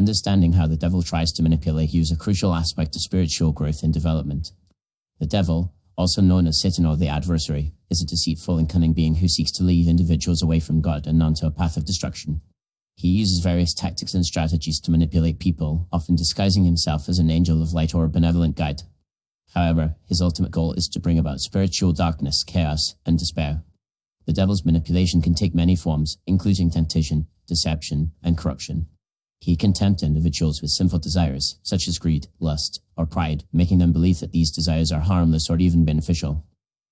Understanding how the devil tries to manipulate you is a crucial aspect of spiritual growth and development. The devil, also known as Satan or the adversary, is a deceitful and cunning being who seeks to lead individuals away from God and onto a path of destruction. He uses various tactics and strategies to manipulate people, often disguising himself as an angel of light or a benevolent guide. However, his ultimate goal is to bring about spiritual darkness, chaos, and despair. The devil's manipulation can take many forms, including temptation, deception, and corruption. He can tempt individuals with sinful desires, such as greed, lust, or pride, making them believe that these desires are harmless or even beneficial.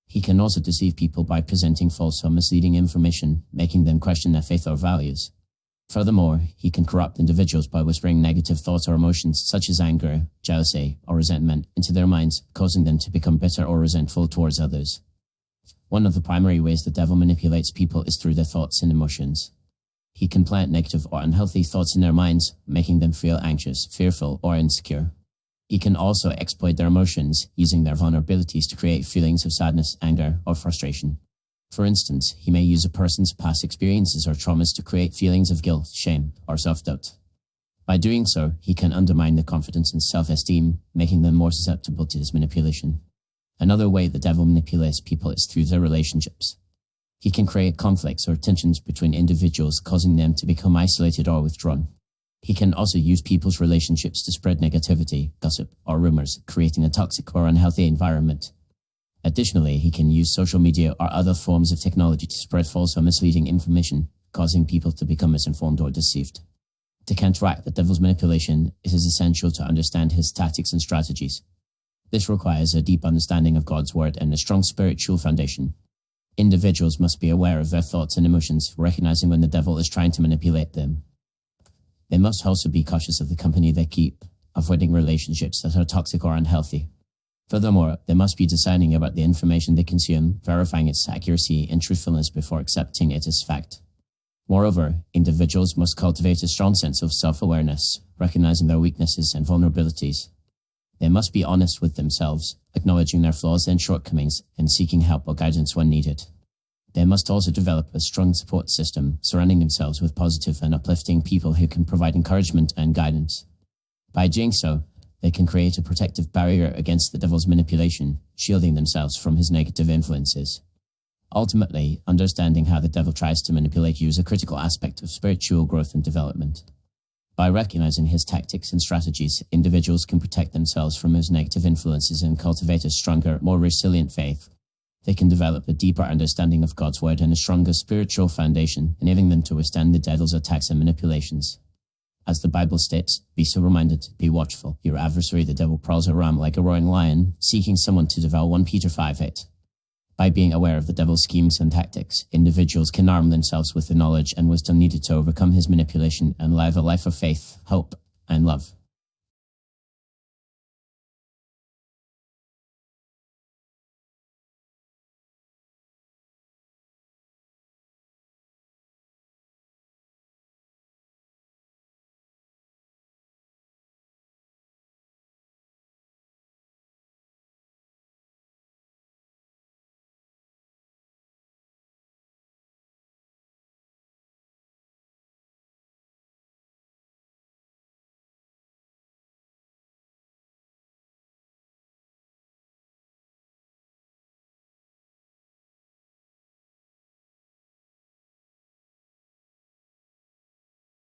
He can also deceive people by presenting false or misleading information, making them question their faith or values. Furthermore, he can corrupt individuals by whispering negative thoughts or emotions, such as anger, jealousy, or resentment, into their minds, causing them to become bitter or resentful towards others. One of the primary ways the devil manipulates people is through their thoughts and emotions. He can plant negative or unhealthy thoughts in their minds, making them feel anxious, fearful, or insecure. He can also exploit their emotions, using their vulnerabilities to create feelings of sadness, anger, or frustration. For instance, he may use a person's past experiences or traumas to create feelings of guilt, shame, or self-doubt. By doing so, he can undermine their confidence and self-esteem, making them more susceptible to his manipulation. Another way the devil manipulates people is through their relationships. He can create conflicts or tensions between individuals, causing them to become isolated or withdrawn. He can also use people's relationships to spread negativity, gossip, or rumors, creating a toxic or unhealthy environment. Additionally, he can use social media or other forms of technology to spread false or misleading information, causing people to become misinformed or deceived. To counteract the devil's manipulation, it is essential to understand his tactics and strategies. This requires a deep understanding of God's word and a strong spiritual foundation. Individuals must be aware of their thoughts and emotions, recognizing when the devil is trying to manipulate them. They must also be cautious of the company they keep, avoiding relationships that are toxic or unhealthy. Furthermore, they must be discerning about the information they consume, verifying its accuracy and truthfulness before accepting it as fact. Moreover, individuals must cultivate a strong sense of self-awareness, recognizing their weaknesses and vulnerabilities. They must be honest with themselves, acknowledging their flaws and shortcomings, and seeking help or guidance when needed. They must also develop a strong support system, surrounding themselves with positive and uplifting people who can provide encouragement and guidance. By doing so, they can create a protective barrier against the devil's manipulation, shielding themselves from his negative influences. Ultimately, understanding how the devil tries to manipulate you is a critical aspect of spiritual growth and development. By recognizing his tactics and strategies, individuals can protect themselves from his negative influences and cultivate a stronger, more resilient faith. They can develop a deeper understanding of God's word and a stronger spiritual foundation, enabling them to withstand the devil's attacks and manipulations. As the Bible states, be so reminded, be watchful. Your adversary, the devil, prowls around like a roaring lion, seeking someone to devour. 1 Peter 5:8. By being aware of the devil's schemes and tactics, individuals can arm themselves with the knowledge and wisdom needed to overcome his manipulation and live a life of faith, hope, and love.